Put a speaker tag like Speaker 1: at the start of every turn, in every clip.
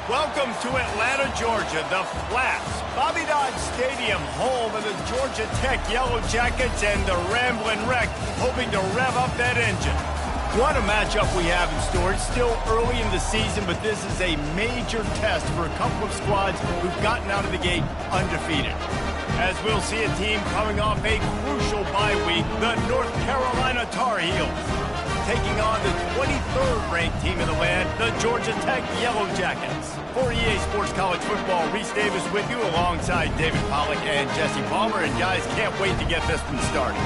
Speaker 1: Welcome to Atlanta, Georgia, the Flats. Bobby Dodd Stadium, home of the Georgia Tech Yellow Jackets and the Ramblin' Wreck, hoping to rev up that engine. What a matchup we have in store. It's still early in the season, but this is a major test for a couple of squads who've gotten out of the gate undefeated. As we'll see a team coming off a crucial bye week, the North Carolina Tar Heels, taking on the 23rd ranked team in the land, the Georgia Tech Yellow Jackets. For EA Sports College Football, Reese Davis with you alongside David Pollack and Jesse Palmer. And guys, can't wait to get this one started.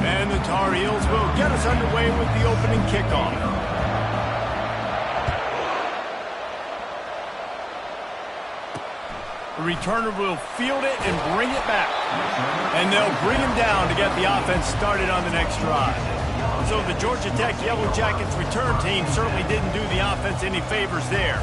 Speaker 1: And the Tar Heels will get us underway with the opening kickoff. The returner will field it and bring it back. And they'll bring him down to get the offense started on the next drive. So the Georgia Tech Yellow Jackets return team certainly didn't do the offense any favors there.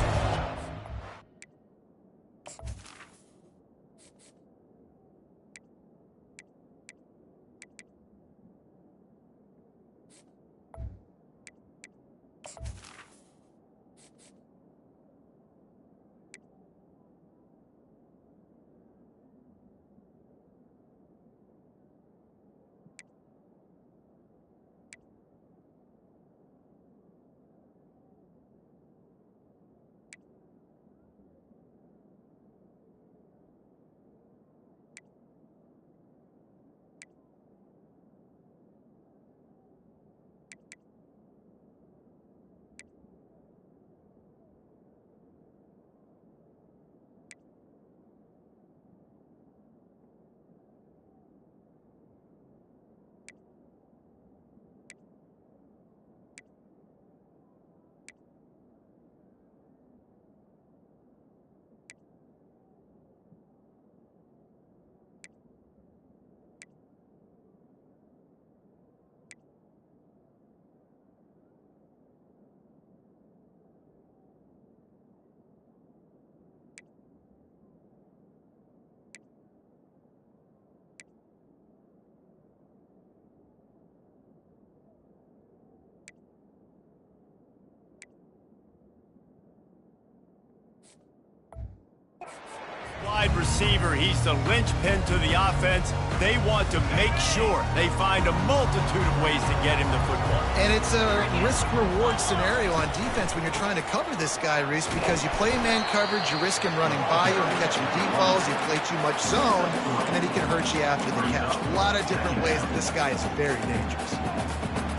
Speaker 1: Wide receiver, he's the linchpin to the offense. They want to make sure they find a multitude of ways to get him the football. And it's a risk-reward scenario on defense when you're trying to cover this guy, Reese, because you play man coverage, you risk him running by you and catching deep balls, you play too much zone, and then he can hurt you after the catch. A lot of different ways that this guy is very dangerous.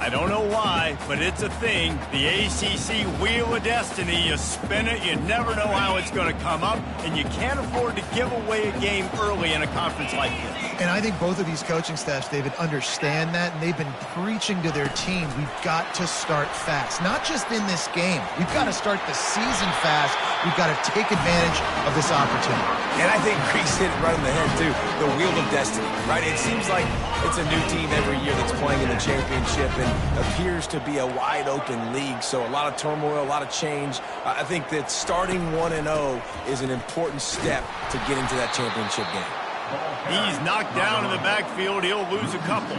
Speaker 1: I don't know why, but it's a thing. The ACC Wheel of Destiny, you spin it, you never know how it's going to come up, and you can't afford to give away a game early in a conference like this.
Speaker 2: And I think both of these coaching staffs, David, understand that, and they've been preaching to their team, we've got to start fast. Not just in this game. We've got to start the season fast. We've got to take advantage of this opportunity.
Speaker 3: And I think Grease hit it right on the head, too. The Wheel of Destiny, right? It seems like it's a new team every year that's playing in the championship and appears to be a wide-open league. So a lot of turmoil, a lot of change. I think that starting 1-0 is an important step to getting to that championship game.
Speaker 1: He's knocked down in the backfield. He'll lose a couple.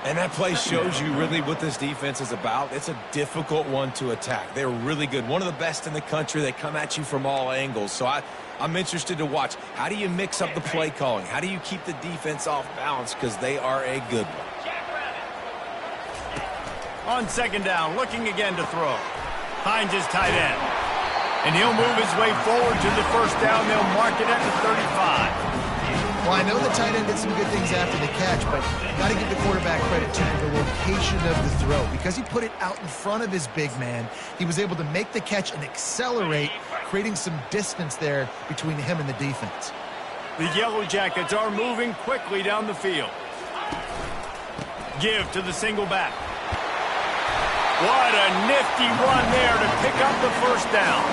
Speaker 3: And that play shows you really what this defense is about. It's a difficult one to attack. They're really good. One of the best in the country. They come at you from all angles. So I'm interested to watch. How do you mix up the play calling? How do you keep the defense off balance? Because they are a good one.
Speaker 1: On second down, looking again to throw. Hines is tight end. And he'll move his way forward to the first down. They'll mark it at the 35.
Speaker 2: Well, I know the tight end did some good things after the catch, but got to give the quarterback credit, too, for the location of the throw. Because he put it out in front of his big man, he was able to make the catch and accelerate, creating some distance there between him and the defense.
Speaker 1: The Yellow Jackets are moving quickly down the field. Give to the single back. What a nifty run there to pick up the first down.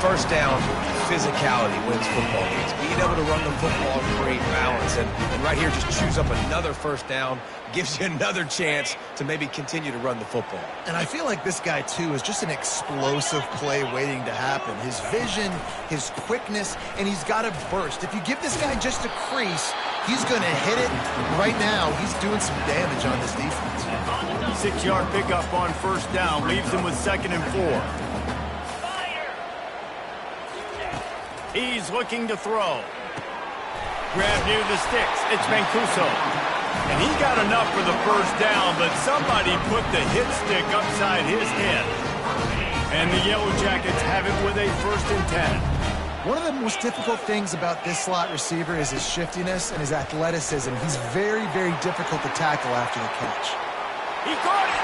Speaker 3: First down, physicality wins football games. Being able to run the football, create balance, and right here just choose up another first down, gives you another chance to maybe continue to run the football.
Speaker 2: And I feel like this guy, too, is just an explosive play waiting to happen. His vision, his quickness, and he's got a burst. If you give this guy just a crease, he's going to hit it. Right now, he's doing some damage on this defense.
Speaker 1: 6-yard pickup on first down leaves him with 2nd and 4. He's looking to throw. Grab near the sticks. It's Mancuso. And he got enough for the first down, but somebody put the hit stick upside his head. And the Yellow Jackets have it with a 1st and 10.
Speaker 2: One of the most difficult things about this slot receiver is his shiftiness and his athleticism. He's very, very difficult to tackle after the catch.
Speaker 1: He caught it!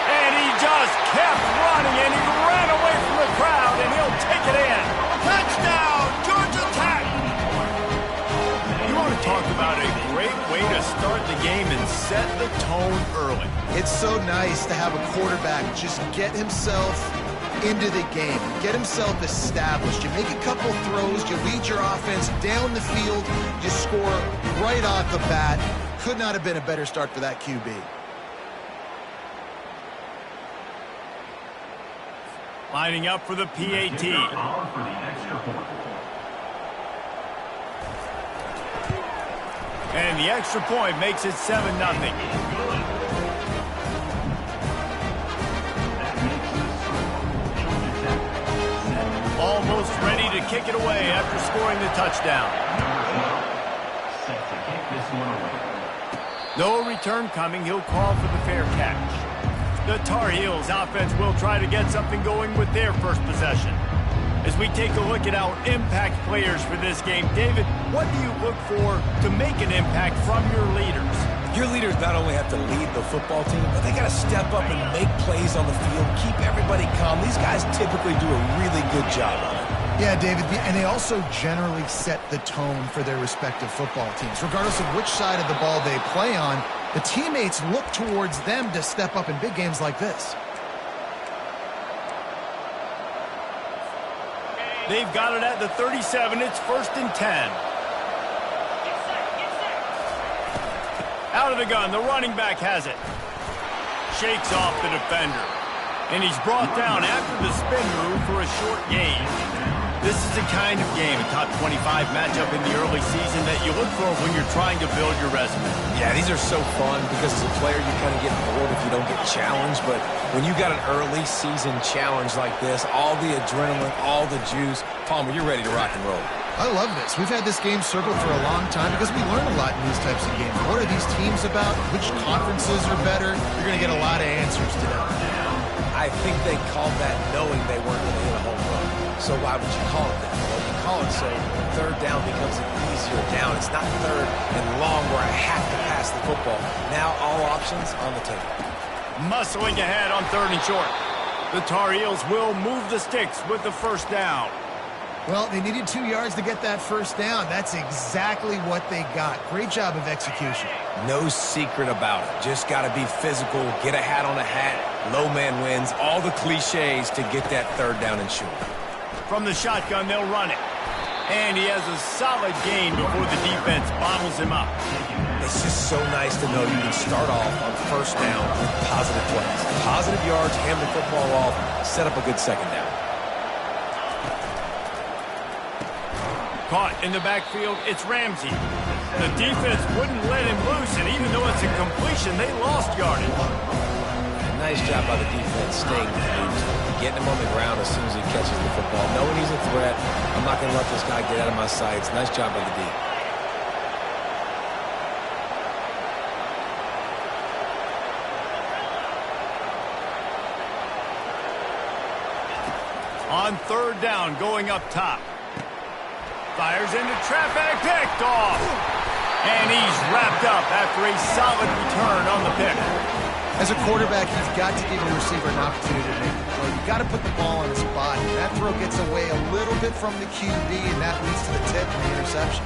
Speaker 1: And he just kept running, and he ran away from the crowd, and he'll take it in. Touchdown, Georgia Tech! You want to talk about a great way to start the game and set the tone early.
Speaker 2: It's so nice to have a quarterback just get himself into the game, get himself established. You make a couple throws, you lead your offense down the field, you score right off the bat. Could not have been a better start for that QB.
Speaker 1: Lining up for the PAT. And the extra point makes it 7-0. Almost ready to kick it away after scoring the touchdown. No return coming. He'll call for the fair catch. The Tar Heels offense will try to get something going with their first possession. As we take a look at our impact players for this game, David, what do you look for to make an impact from your leaders?
Speaker 3: Your leaders not only have to lead the football team, but they got to step up and make plays on the field, keep everybody calm. These guys typically do a really good job of it.
Speaker 2: Yeah, David, and they also generally set the tone for their respective football teams. Regardless of which side of the ball they play on, the teammates look towards them to step up in big games like this.
Speaker 1: They've got it at the 37. It's 1st and 10. Out of the gun, the running back has it. Shakes off the defender. And he's brought down after the spin move for a short gain. This is the kind of game, a top 25 matchup in the early season that you look for when you're trying to build your resume.
Speaker 3: Yeah, these are so fun because as a player you kind of get bored if you don't get challenged. But when you got an early season challenge like this, all the adrenaline, all the juice, Palmer, you're ready to rock and roll.
Speaker 2: I love this. We've had this game circled for a long time because we learn a lot in these types of games. What are these teams about? Which conferences are better? You're going to get a lot of answers today.
Speaker 3: I think they called that knowing they weren't going to hit a home run. So why would you call it that? Well, you call it so third down becomes an easier down. It's not third and long where I have to pass the football. Now all options on the table.
Speaker 1: muscling ahead on 3rd and short. The Tar Heels will move the sticks with the first down.
Speaker 2: Well, they needed 2 yards to get that first down. That's exactly what they got. Great job of execution.
Speaker 3: No secret about it. Just got to be physical, get a hat on a hat, low man wins, all the cliches to get that 3rd down and short. From the shotgun, they'll run it. And he has a solid gain before the defense bottles him up. It's just so nice to know you can start off on first down with positive plays. Positive yards, hand the football off, set up a good second down.
Speaker 1: Caught in the backfield, it's Ramsey. The defense wouldn't let him loose, and even though it's a completion, they lost yardage.
Speaker 3: Nice job by the defense staying loose, getting him on the ground as soon as he catches the football. Knowing he's a threat, I'm not going to let this guy get out of my sights. Nice job by the D.
Speaker 1: On 3rd down, going up top. Fires into traffic, picked off. And he's wrapped up after a solid return on the pick.
Speaker 2: As a quarterback, you've got to give your receiver an opportunity to make a throw. You've got to put the ball in his body. That throw gets away a little bit from the QB, and that leads to the tip and the interception.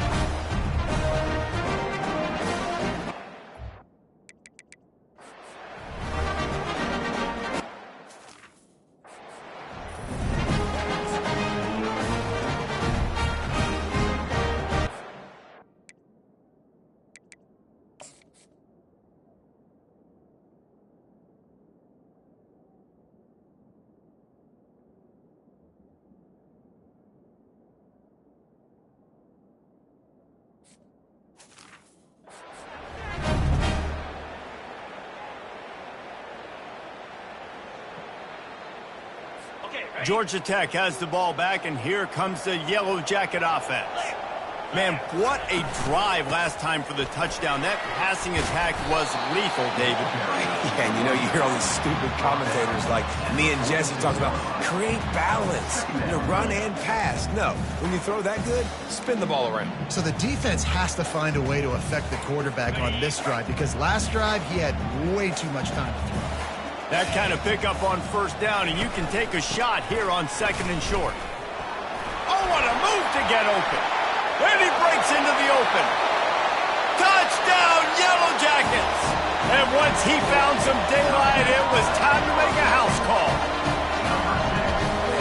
Speaker 1: Georgia Tech has the ball back, and here comes the Yellow Jacket offense. Man, what a drive last time for the touchdown. That passing attack was lethal, David.
Speaker 3: Yeah, and you know, you hear all these stupid commentators like me and Jesse talk about create balance, run and pass. No, when you throw that good, spin the ball around.
Speaker 2: So the defense has to find a way to affect the quarterback on this drive, because last drive he had way too much time to throw.
Speaker 1: That kind of pickup on first down, and you can take a shot here on 2nd and short. Oh, what a move to get open. And he breaks into the open. Touchdown, Yellow Jackets! And once he found some daylight, it was time to make a house call.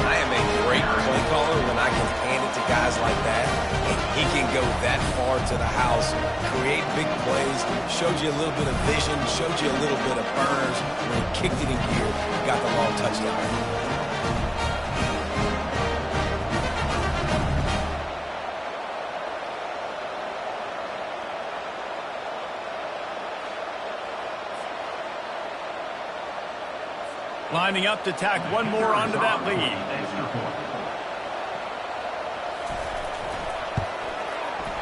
Speaker 3: I am a great play caller when I can hand it to guys like that. And he can go that far to the house, create big plays, showed you a little bit of vision, showed you a little bit of burners. When he kicked it in gear, got the long touchdown.
Speaker 1: Lining up to tack one more onto that lead.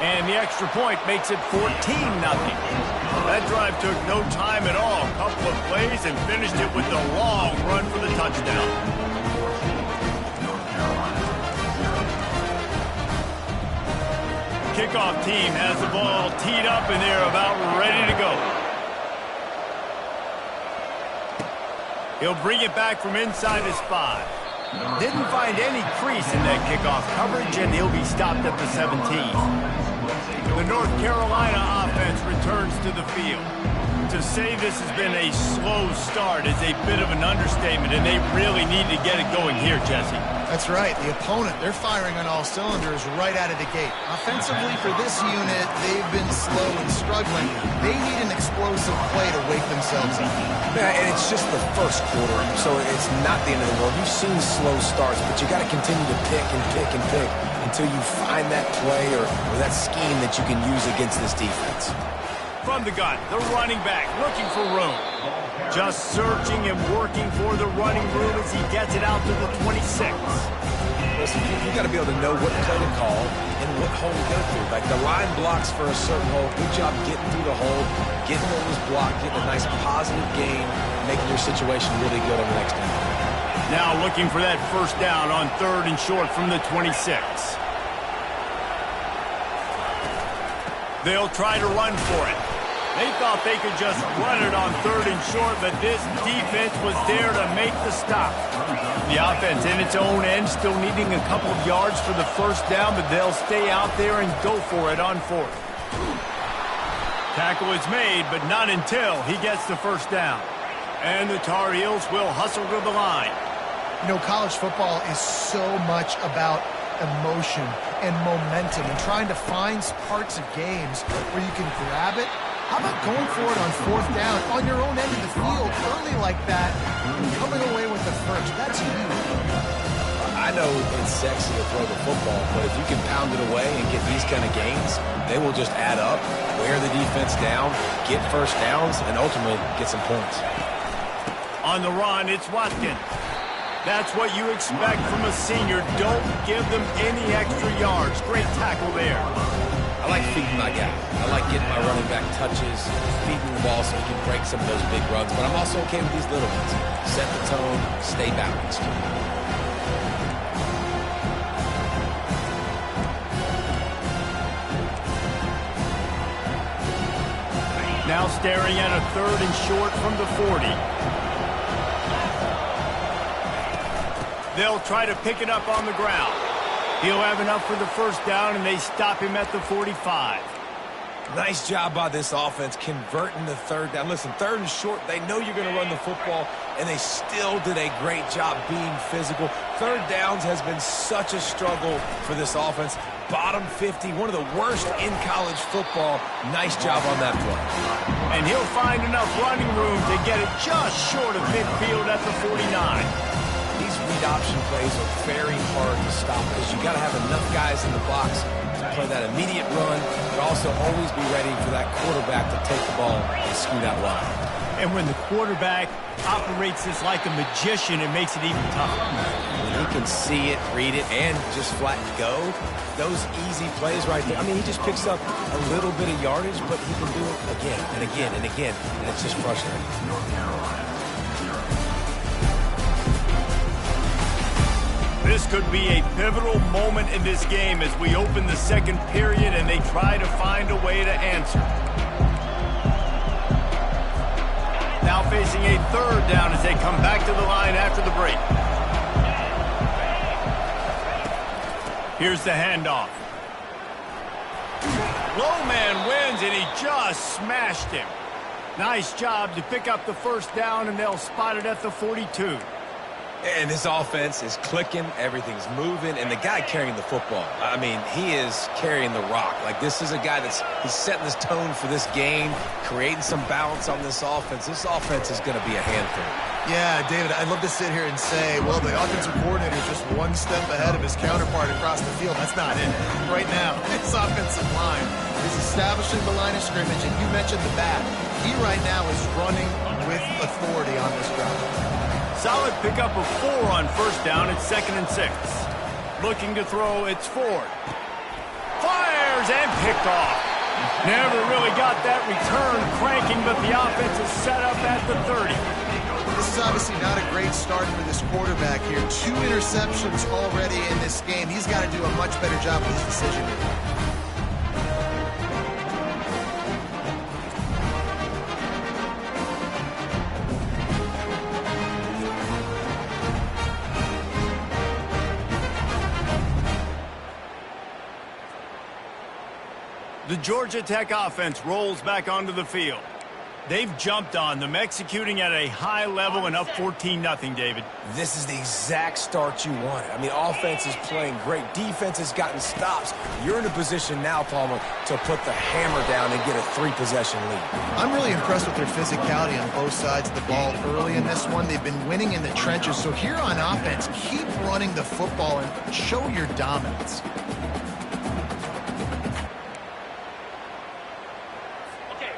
Speaker 1: And the extra point makes it 14-0. That drive took no time at all. A couple of plays and finished it with the long run for the touchdown. Kickoff team has the ball teed up and they're about ready to go. He'll bring it back from inside his 5. Didn't find any crease in that kickoff coverage, and he'll be stopped at the 17. The North Carolina offense returns to the field. To say this has been a slow start is a bit of an understatement, and they really need to get it going here, Jesse.
Speaker 2: That's right. The opponent, they're firing on all cylinders right out of the gate. Offensively, for this unit, they've been slow and struggling. They need an explosive play to wake themselves up.
Speaker 3: Yeah, and it's just the first quarter, so it's not the end of the world. You've seen slow starts, but you got to continue to pick and pick and pick until you find that play or that scheme that you can use against this defense.
Speaker 1: From the gun, the running back looking for room. Just searching and working for the running room as he gets it out to the 26.
Speaker 3: Listen, you got to be able to know what play to call and what hole to go through. Like the line blocks for a certain hole. Good job getting through the hole, getting what was blocked, getting a nice positive gain, making your situation really good on the next down.
Speaker 1: Now looking for that first down on 3rd and short from the 26. They'll try to run for it. They thought they could just run it on 3rd and short, but this defense was there to make the stop. The offense in its own end still needing a couple of yards for the first down, but they'll stay out there and go for it on 4th. Tackle is made, but not until he gets the first down. And the Tar Heels will hustle to the line.
Speaker 2: You know, college football is so much about emotion and momentum and trying to find parts of games where you can grab it. How about going for it on 4th down on your own end of the field early like that and coming away with the first? That's huge.
Speaker 3: I know it's sexy to throw the football, but if you can pound it away and get these kind of gains, they will just add up, wear the defense down, get first downs, and ultimately get some points.
Speaker 1: On the run, it's Watkins. That's what you expect from a senior. Don't give them any extra yards. Great tackle there.
Speaker 3: I like feeding my guy. I like getting my running back touches, feeding the ball so he can break some of those big runs, but I'm also okay with these little ones. Set the tone, stay balanced.
Speaker 1: Now staring at a 3rd and short from the 40. They'll try to pick it up on the ground. He'll have enough for the first down, and they stop him at the 45.
Speaker 3: Nice job by this offense converting the 3rd down. Listen, 3rd and short, they know you're going to run the football, and they still did a great job being physical. 3rd downs has been such a struggle for this offense. Bottom 50, one of the worst in college football. Nice job on that play.
Speaker 1: And he'll find enough running room to get it just short of midfield at the 49.
Speaker 3: These read option plays are very hard to stop because you got to have enough guys in the box to play that immediate run, but also always be ready for that quarterback to take the ball and scoot out wide.
Speaker 1: And when the quarterback operates this like a magician, it makes it even tougher.
Speaker 3: When he can see it, read it, and just flat go, those easy plays right there. I mean, he just picks up a little bit of yardage, but he can do it again and again and again, and it's just frustrating.
Speaker 1: This could be a pivotal moment in this game as we open the second period and they try to find a way to answer. Now facing a 3rd down as they come back to the line after the break. Here's the handoff. Low man wins, and he just smashed him. Nice job to pick up the first down, and they'll spot it at the 42.
Speaker 3: And this offense is clicking, everything's moving, and the guy carrying the football, I mean, he is carrying the rock. Like, this is a guy he's setting this tone for this game, creating some balance on this offense. This offense is going to be a handful.
Speaker 2: Yeah, David, I'd love to sit here and say, well, the offensive coordinator is just one step ahead of his counterpart across the field. That's not it. Right now, this offensive line is establishing the line of scrimmage, and you mentioned the back. He right now is running with authority on this drive.
Speaker 1: Solid pickup of 4 on first down. It's 2nd and 6. Looking to throw, it's Ford. Fires and picked off. Never really got that return cranking, but the offense is set up at the 30.
Speaker 2: This is obviously not a great start for this quarterback here. 2 interceptions already in this game. He's got to do a much better job with his decision making.
Speaker 1: The Georgia Tech offense rolls back onto the field. They've jumped on them, executing at a high level and up 14-0, David.
Speaker 3: This is the exact start you wanted. I mean, offense is playing great. Defense has gotten stops. You're in a position now, Palmer, to put the hammer down and get a 3-possession lead.
Speaker 2: I'm really impressed with their physicality on both sides of the ball early in this one. They've been winning in the trenches. So here on offense, keep running the football and show your dominance.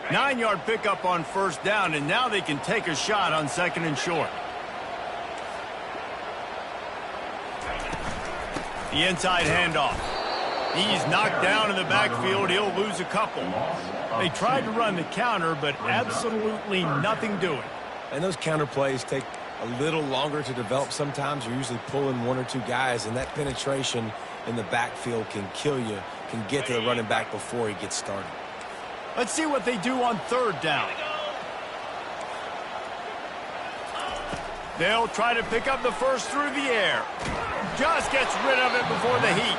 Speaker 1: Nine-yard pickup on first down, and now they can take a shot on 2nd and short. The inside handoff. He's knocked down in the backfield. He'll lose a couple. They tried to run the counter, but absolutely nothing doing.
Speaker 3: And those counter plays take a little longer to develop sometimes. You're usually pulling 1 or 2 guys, and that penetration in the backfield can kill you, can get to the running back before he gets started.
Speaker 1: Let's see what they do on third down. They'll try to pick up the first through the air. Just gets rid of it before the heat.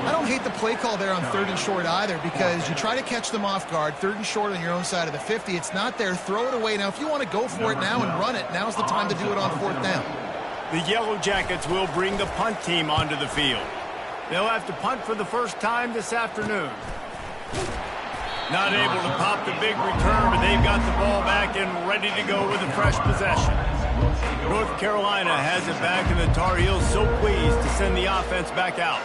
Speaker 2: I don't hate the play call there on 3rd and short either, because you try to catch them off guard. 3rd and short on your own side of the 50. It's not there. Throw it away. Now, if you want to go for it now and run it, now's the time to do it on 4th down.
Speaker 1: The Yellow Jackets will bring the punt team onto the field. They'll have to punt for the first time this afternoon. Not able to pop the big return, but they've got the ball back and ready to go with a fresh possession. North Carolina has it back, and the Tar Heels so pleased to send the offense back out.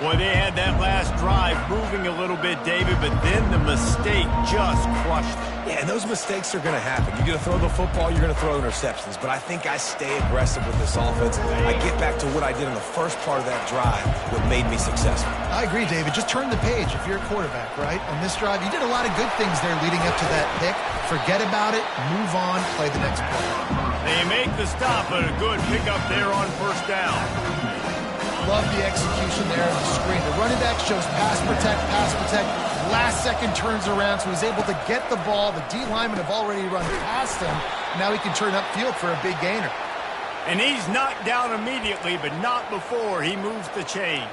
Speaker 1: Boy, they had that last drive moving a little bit, David, but then the mistake just crushed them.
Speaker 3: Yeah, and those mistakes are going to happen. You're going to throw the football, you're going to throw interceptions. But I think I stay aggressive with this offense. I get back to what I did in the first part of that drive, what made me successful.
Speaker 2: I agree, David. Just turn the page if you're a quarterback, right? On this drive, you did a lot of good things there leading up to that pick. Forget about it, move on, play the next play.
Speaker 1: They make the stop, but a good pickup there on first down.
Speaker 2: Love the execution there of the screen. The running back shows pass protect, pass protect. Last second turns around, so he's able to get the ball. The D linemen have already run past him. Now he can turn upfield for a big gainer.
Speaker 1: And he's knocked down immediately, but not before he moves the chains.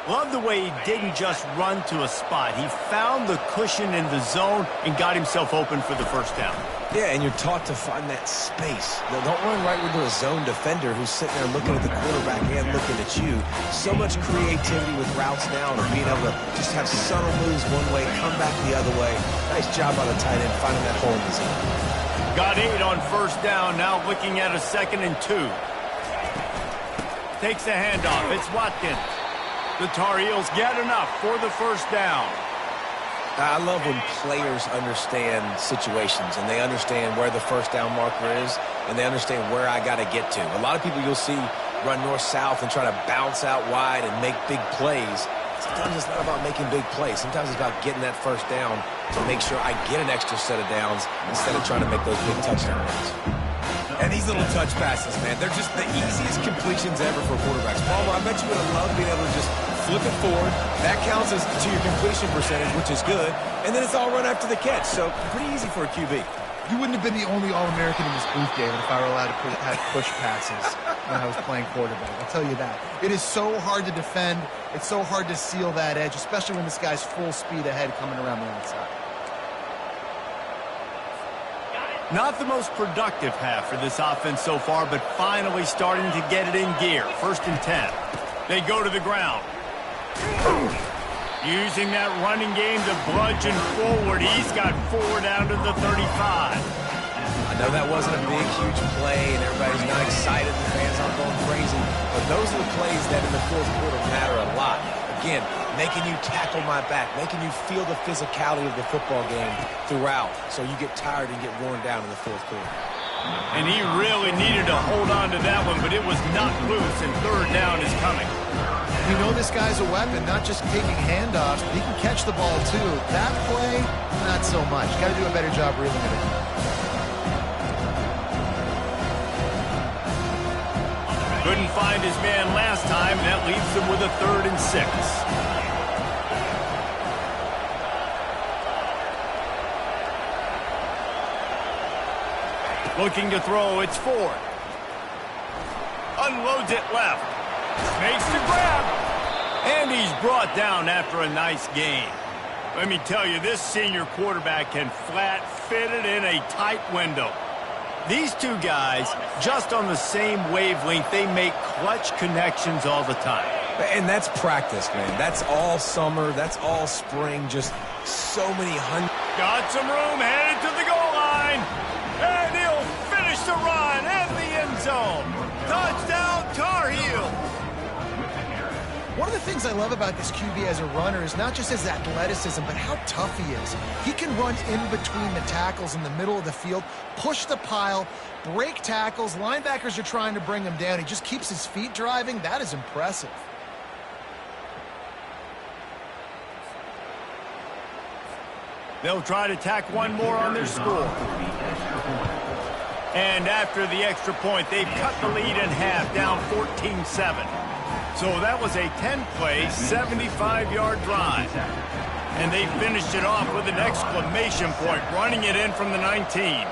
Speaker 1: Love the way he didn't just run to a spot. He found the cushion in the zone and got himself open for the first down.
Speaker 3: Yeah, and you're taught to find that space. Now, don't run right into a zone defender who's sitting there looking at the quarterback and looking at you. So much creativity with routes now and being able to just have subtle moves one way, come back the other way. Nice job by the tight end finding that hole in the zone.
Speaker 1: Got 8 on first down, now looking at a 2nd and 2. Takes the handoff, it's Watkins. The Tar Heels get enough for the first down.
Speaker 3: I love when players understand situations and they understand where the first down marker is and they understand where I got to get to. A lot of people you'll see run north-south and try to bounce out wide and make big plays. Sometimes it's not about making big plays. Sometimes it's about getting that first down to make sure I get an extra set of downs instead of trying to make those big touchdown runs. And these little touch passes, man, they're just the easiest completions ever for quarterbacks. Palmer, I bet you would have loved being able to just flip it forward. That counts as to your completion percentage, which is good. And then it's all run after the catch. So pretty easy for a QB.
Speaker 2: You wouldn't have been the only All-American in this booth, David, if I were allowed to have push passes when I was playing quarterback. I'll tell you that. It is so hard to defend. It's so hard to seal that edge, especially when this guy's full speed ahead coming around the outside.
Speaker 1: Not the most productive half for this offense so far, but finally starting to get it in gear. 1st and 10. They go to the ground. Using that running game to bludgeon forward. He's got 4 down to the 35.
Speaker 3: I know that wasn't a big, huge play, and everybody's not excited. The fans aren't going crazy. But those are the plays that in the 4th quarter matter a lot. Again, making you tackle my back, making you feel the physicality of the football game throughout so you get tired and get worn down in the 4th quarter.
Speaker 1: And he really needed to hold on to that one, but it was not loose, and 3rd down is coming.
Speaker 2: You know this guy's a weapon, not just taking handoffs, but he can catch the ball too. That play, not so much. Got to do a better job reeling it in.
Speaker 1: Couldn't find his man last time. That leaves him with a 3rd and 6. Looking to throw, it's Ford. Unloads it left. Makes the grab. And he's brought down after a nice gain. Let me tell you, this senior quarterback can flat fit it in a tight window. These two guys, just on the same wavelength, they make clutch connections all the time.
Speaker 3: And that's practice, man. That's all summer. That's all spring. Just so many hundreds.
Speaker 1: Got some room, headed to the goal line. And he'll finish the run in the end zone. Touchdown, Tar Heels.
Speaker 2: One of the things I love about this QB as a runner is not just his athleticism, but how tough he is. He can run in between the tackles in the middle of the field, push the pile, break tackles. Linebackers are trying to bring him down. He just keeps his feet driving. That is impressive.
Speaker 1: They'll try to tack one more on their score. And after the extra point, they've cut the lead in half, down 14-7. So that was a 10-play, 75-yard drive. And they finished it off with an exclamation point, running it in from the 19.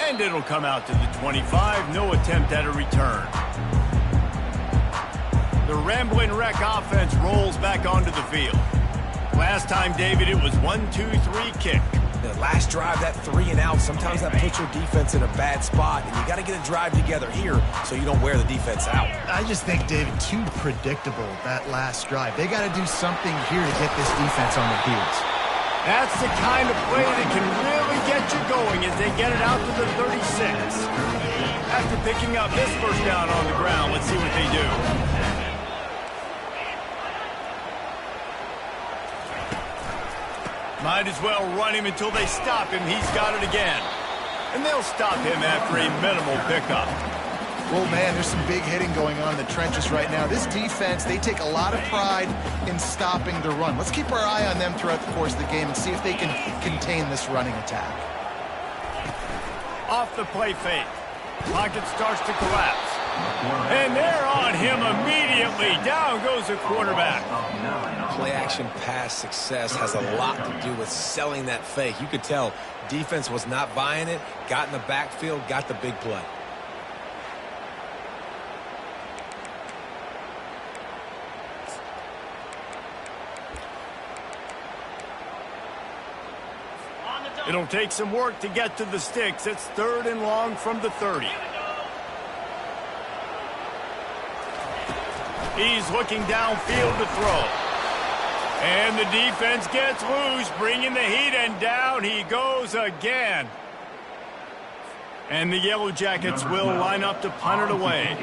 Speaker 1: And it'll come out to the 25. No attempt at a return. The Rambling Wreck offense rolls back onto the field. Last time, David, it was 1-2-3 kick.
Speaker 3: The last drive, that 3 and out, sometimes that puts your defense in a bad spot, and you got to get a drive together here so you don't wear the defense out.
Speaker 2: I just think, David, too predictable, that last drive. They got to do something here to get this defense on their heels.
Speaker 1: That's the kind of play that can really get you going as they get it out to the 36. After picking up this first down on the ground, let's see what they do. Might as well run him until they stop him. He's got it again. And they'll stop him after a minimal pickup.
Speaker 2: Well, man, there's some big hitting going on in the trenches right now. This defense, they take a lot of pride in stopping the run. Let's keep our eye on them throughout the course of the game and see if they can contain this running attack.
Speaker 1: Off the play fake. Pocket starts to collapse. And they're on him immediately. Down goes the quarterback.
Speaker 3: Play-action pass success has a lot to do with selling that fake. You could tell defense was not buying it, got in the backfield, got the big play.
Speaker 1: It'll take some work to get to the sticks. It's 3rd and long from the 30. He's looking downfield to throw. And the defense gets loose, bringing the heat, and down he goes again. And the Yellow Jackets will line up to punt it away.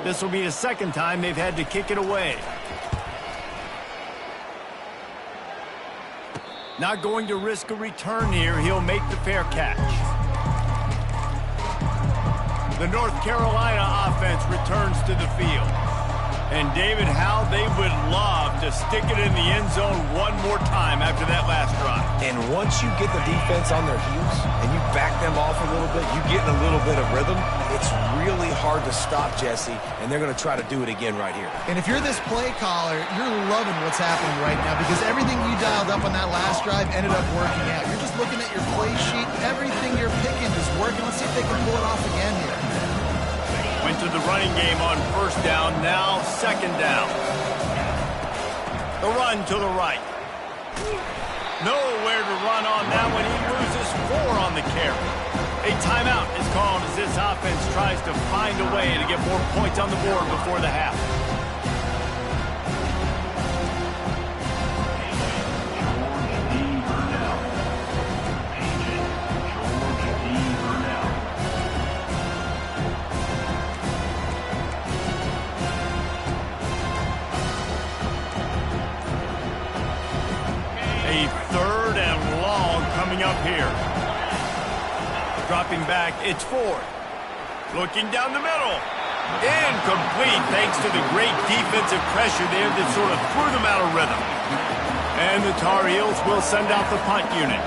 Speaker 1: This will be the second time they've had to kick it away. Not going to risk a return here. He'll make the fair catch. The North Carolina offense returns to the field. And, David, how they would love to stick it in the end zone one more time after that last drive.
Speaker 3: And once you get the defense on their heels and you back them off a little bit, you get in a little bit of rhythm, it's really hard to stop, Jesse, and they're going to try to do it again right here.
Speaker 2: And if you're this play caller, you're loving what's happening right now because everything you dialed up on that last drive ended up working out. You're just looking at your play sheet. Everything you're picking is working. Let's see if they can pull it off again here.
Speaker 1: Went to the running game on 1st down, now 2nd down. The run to the right. Nowhere to run on that one. He loses 4 on the carry. A timeout is called as this offense tries to find a way to get more points on the board before the half. A 3rd and long coming up here. Dropping back, it's 4th. Looking down the middle. Incomplete thanks to the great defensive pressure there that sort of threw them out of rhythm. And the Tar Heels will send out the punt unit.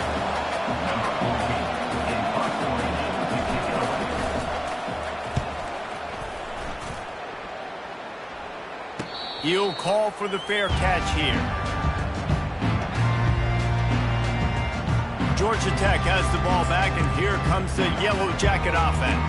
Speaker 1: He'll call for the fair catch here. Georgia Tech has the ball back, and here comes the Yellow Jacket offense.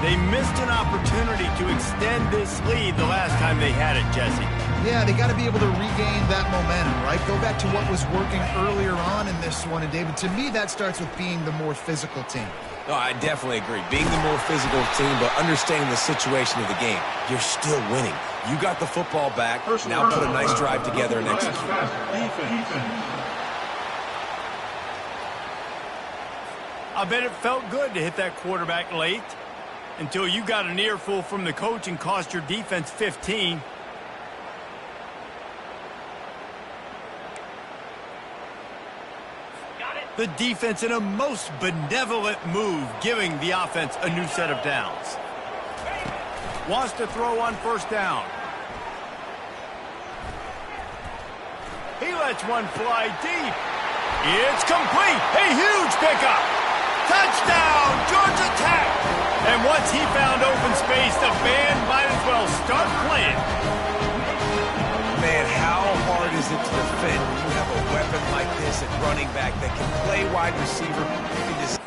Speaker 1: They missed an opportunity to extend this lead the last time they had it, Jesse.
Speaker 2: Yeah, they got to be able to regain that momentum, right? Go back to what was working earlier on in this one. And, David, to me, that starts with being the more physical team.
Speaker 3: No, I definitely agree. Being the more physical team, but understanding the situation of the game. You're still winning. You got the football back. Now put a nice drive together and execute.
Speaker 1: I bet it felt good to hit that quarterback late until you got an earful from the coach and cost your defense 15. The defense in a most benevolent move, giving the offense a new set of downs. Wants to throw on 1st down. He lets one fly deep. It's complete. A huge pickup. Touchdown, Georgia Tech! And once he found open space, the band might as well start playing.
Speaker 3: it to defend. When you have a weapon like this at running back that can play wide receiver, you can just...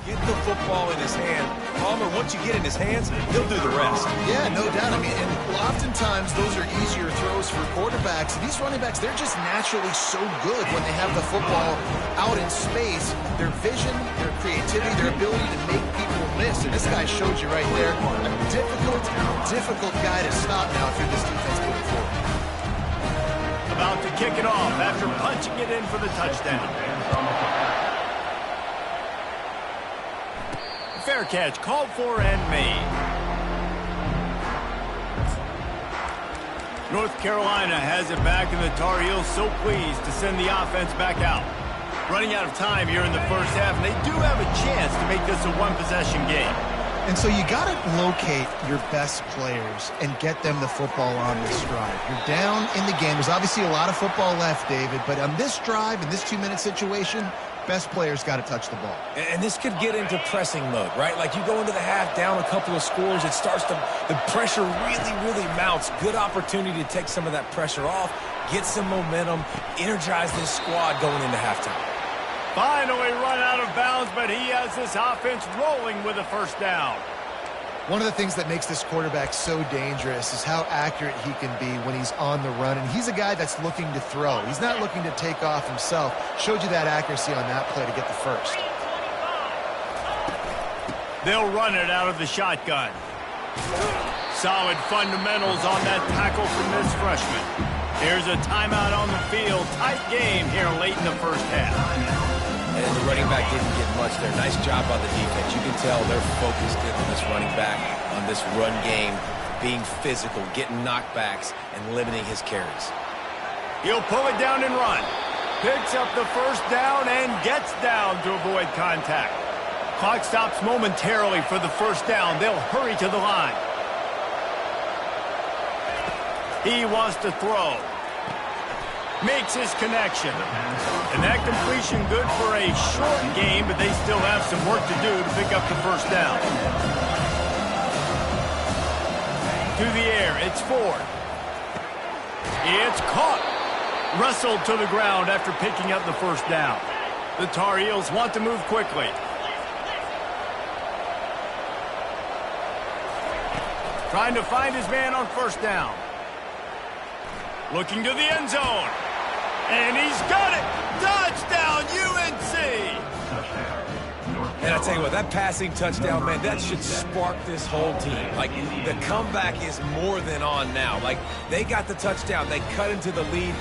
Speaker 3: Get the football in his hand. Palmer, once you get in his hands, he'll do the rest.
Speaker 2: Yeah, no doubt. I mean, and oftentimes those are easier throws for quarterbacks. These running backs, they're just naturally so good when they have the football out in space. Their vision, their creativity, their ability to make people miss. And this guy showed you right there. A difficult guy to stop now if you're this defense moving forward.
Speaker 1: About to kick it off after punching it in for the touchdown. Fair catch, called for and made. North Carolina has it back, and the Tar Heels so pleased to send the offense back out. Running out of time here in the first half, and they do have a chance to make this a one-possession game.
Speaker 2: And so you got to locate your best players and get them the football on this drive. You're down in the game. There's obviously a lot of football left, David, but on this drive, in this 2-minute situation, best players got to touch the ball.
Speaker 3: And this could get into pressing mode, right? Like you go into the half down a couple of scores, it starts to, the pressure really mounts. Good opportunity to take some of that pressure off, get some momentum, energize this squad going into halftime.
Speaker 1: Finally run out of bounds, but he has this offense rolling with a first down.
Speaker 2: One of the things that makes this quarterback so dangerous is how accurate he can be when he's on the run. And he's a guy that's looking to throw. He's not looking to take off himself. Showed you that accuracy on that play to get the first.
Speaker 1: They'll run it out of the shotgun. Solid fundamentals on that tackle from this freshman. Here's a timeout on the field. Tight game here late in the first half.
Speaker 3: And the running back didn't get much there. Nice job on the defense. You can tell they're focused in on this running back, on this run game, being physical, getting knockbacks, and limiting his carries.
Speaker 1: He'll pull it down and run. Picks up the first down and gets down to avoid contact. Clock stops momentarily for the first down. They'll hurry to the line. He wants to throw. Makes his connection. And that completion good for a short game, but they still have some work to do to pick up the first down. To the air, it's Ford. It's caught. Wrestled to the ground after picking up the first down. The Tar Heels want to move quickly. Trying to find his man on first down. Looking to the end zone. And he's got it! Touchdown, UNC!
Speaker 3: And I tell you what, that passing touchdown, man, that should spark this whole team. Like, the comeback is more than on now. Like, they got the touchdown. They cut into the lead.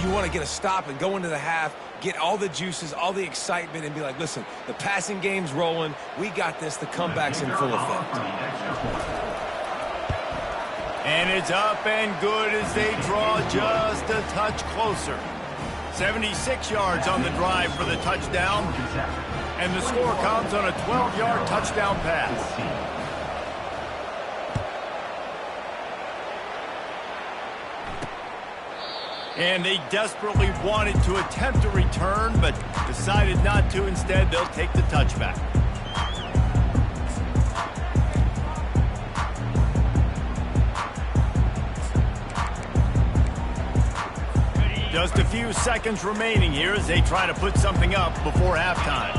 Speaker 3: You want to get a stop and go into the half, get all the juices, all the excitement, and be like, listen, the passing game's rolling. We got this. The comeback's in full effect.
Speaker 1: And it's up and good as they draw just a touch closer. 76 yards on the drive for the touchdown. And the score comes on a 12-yard touchdown pass. And they desperately wanted to attempt a return, but decided not to. Instead, they'll take the touchback. Just a few seconds remaining here as they try to put something up before halftime.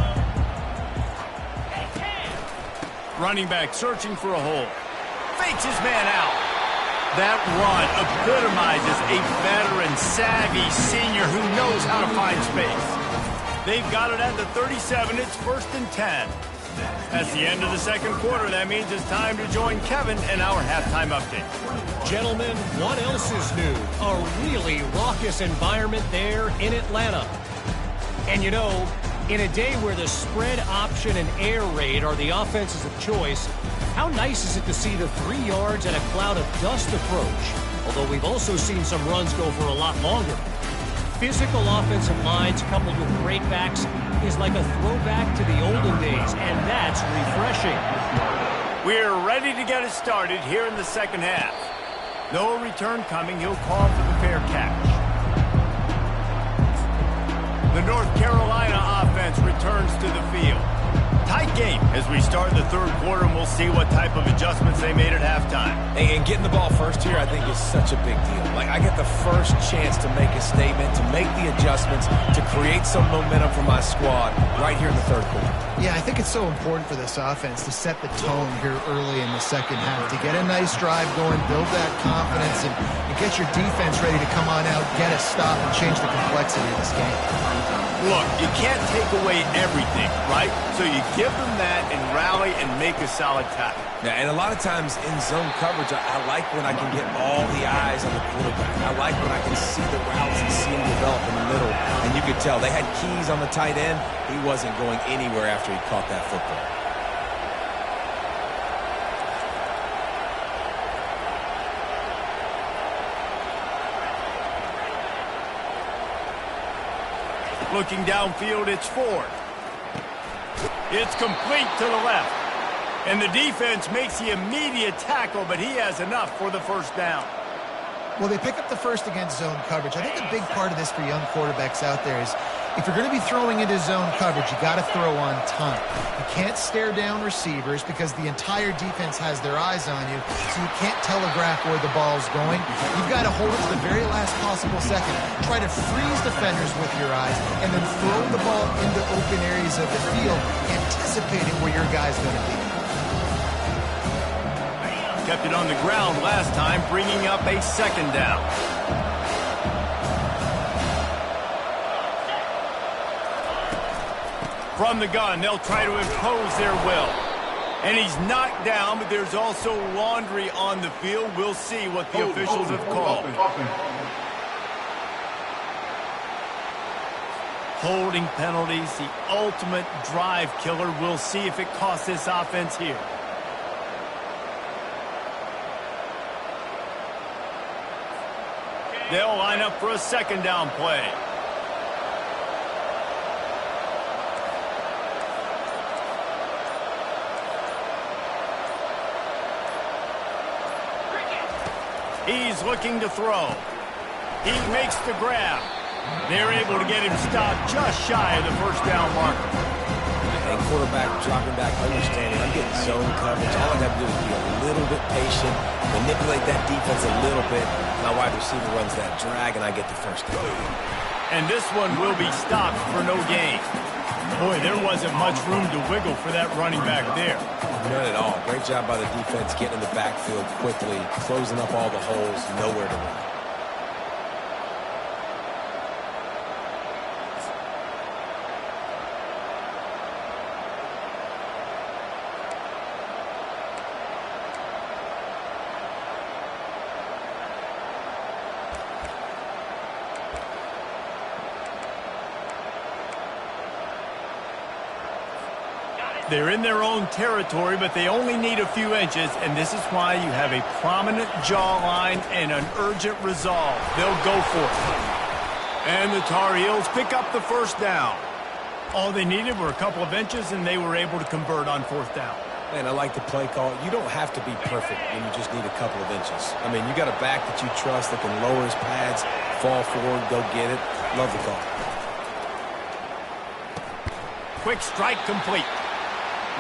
Speaker 1: Running back searching for a hole. Fakes his man out. That run epitomizes a veteran, savvy senior who knows how to find space. They've got it at the 37. It's 1st and 10. That's the end of the second quarter. That means it's time to join Kevin in our halftime update.
Speaker 4: Gentlemen, what else is new? A really raucous environment there in Atlanta. And you know, in a day where the spread option and air raid are the offenses of choice, how nice is it to see the 3 yards and a cloud of dust approach? Although we've also seen some runs go for a lot longer. Physical offensive lines coupled with great backs is like a throwback to the olden days, and that's refreshing.
Speaker 1: We're ready to get it started here in the second half. No return coming. He'll call for the fair catch. The North Carolina offense returns to the field. Tight game as we start the third quarter, and we'll see what type of adjustments they made at halftime.
Speaker 3: And getting the ball first here, I think, is such a big deal. Like, I get the first chance to make a statement, to make the adjustments, to create some momentum for my squad right here in the third quarter.
Speaker 2: Yeah, I think it's so important for this offense to set the tone here early in the second half, to get a nice drive going, build that confidence, and get your defense ready to come on out, get a stop, and change the complexity of this game.
Speaker 1: Look, you can't take away everything, right? So you give them that and rally and make a solid tackle.
Speaker 3: Yeah, and a lot of times in zone coverage, I like when I can get all the eyes on the quarterback. I like when I can see the routes and see him develop in the middle. And you could tell they had keys on the tight end. He wasn't going anywhere after he caught that football.
Speaker 1: Looking downfield, it's Ford. It's complete to the left. And the defense makes the immediate tackle, but he has enough for the first down.
Speaker 2: Well, they pick up the first against zone coverage. I think a big part of this for young quarterbacks out there is if you're going to be throwing into zone coverage, you got to throw on time. You can't stare down receivers because the entire defense has their eyes on you, so you can't telegraph where the ball's going. You've got to hold it to the very last possible second. Try to freeze defenders with your eyes and then throw the ball into open areas of the field, anticipating where your guy's going to be.
Speaker 1: Kept it on the ground last time, bringing up a second down. From the gun, they'll try to impose their will. And he's knocked down, but there's also laundry on the field. We'll see what the officials have called. Holding penalties, the ultimate drive killer. We'll see if it costs this offense here. They'll line up for a second down play. He's looking to throw. He makes the grab. They're able to get him stopped just shy of the first down marker.
Speaker 3: And quarterback dropping back, understanding I'm getting zone coverage. All I got to do is be a little bit patient, manipulate that defense a little bit. My wide receiver runs that drag, and I get the first down.
Speaker 1: And this one will be stopped for no gain. Boy, there wasn't much room to wiggle for that running back there.
Speaker 3: None at all. Great job by the defense getting in the backfield quickly, closing up all the holes, nowhere to run.
Speaker 1: They're in their own territory, but they only need a few inches, and this is why you have a prominent jawline and an urgent resolve. They'll go for it. And the Tar Heels pick up the first down. All they needed were a couple of inches, and they were able to convert on fourth down.
Speaker 3: Man, I like the play call. You don't have to be perfect when you just need a couple of inches. I mean, you got a back that you trust that can lower his pads, fall forward, go get it. Love the call.
Speaker 1: Quick strike complete.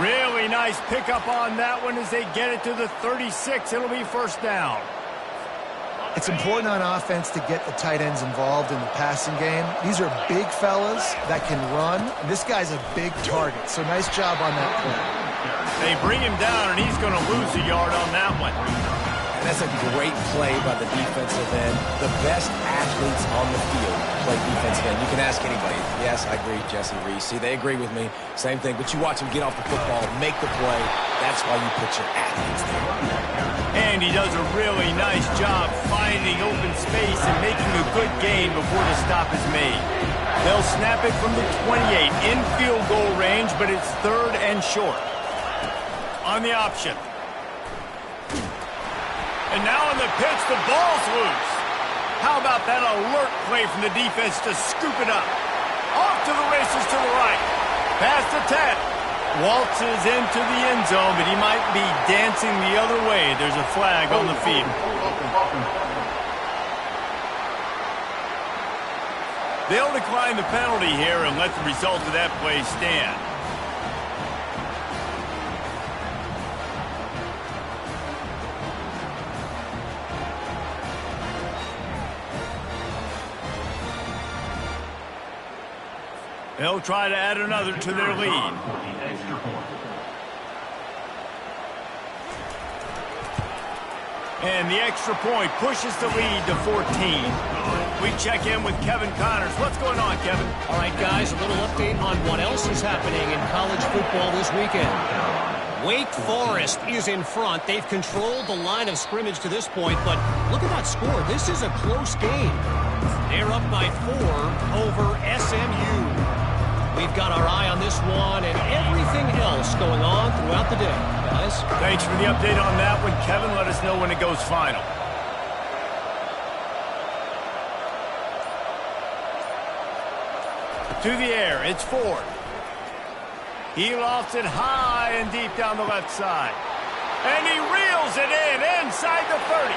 Speaker 1: Really nice pickup on that one as they get it to the 36. It'll be first down.
Speaker 2: It's important on offense to get the tight ends involved in the passing game. These are big fellas that can run, and this guy's a big target, so nice job on that play.
Speaker 1: They bring him down, and he's going to lose a yard on that one.
Speaker 3: And that's a great play by the defensive end. The best athletes on the field play defensive end. You can ask anybody. Yes, I agree, Jesse Reese. See, they agree with me. Same thing. But you watch them get off the football, make the play. That's why you put your athletes there.
Speaker 1: And he does a really nice job finding open space and making a good gain before the stop is made. They'll snap it from the 28 in field goal range, but it's third and short. On the option. And now on the pitch, the ball's loose. How about that alert play from the defense to scoop it up? Off to the races to the right. Pass to Ted. Waltzes into the end zone, but he might be dancing the other way. There's a flag on the field. They'll decline the penalty here and let the result of that play stand. They'll try to add another to their lead. And the extra point pushes the lead to 14. We check in with Kevin Connors. What's going on, Kevin?
Speaker 4: All right, guys, a little update on what else is happening in college football this weekend. Wake Forest is in front. They've controlled the line of scrimmage to this point, but look at that score. This is a close game. They're up by 4 over SMU. We've got our eye on this one and everything else going on throughout the day, guys.
Speaker 1: Thanks for the update on that one, Kevin. Let us know when it goes final. To the air, it's Ford. He lofts it high and deep down the left side. And he reels it in inside the 30.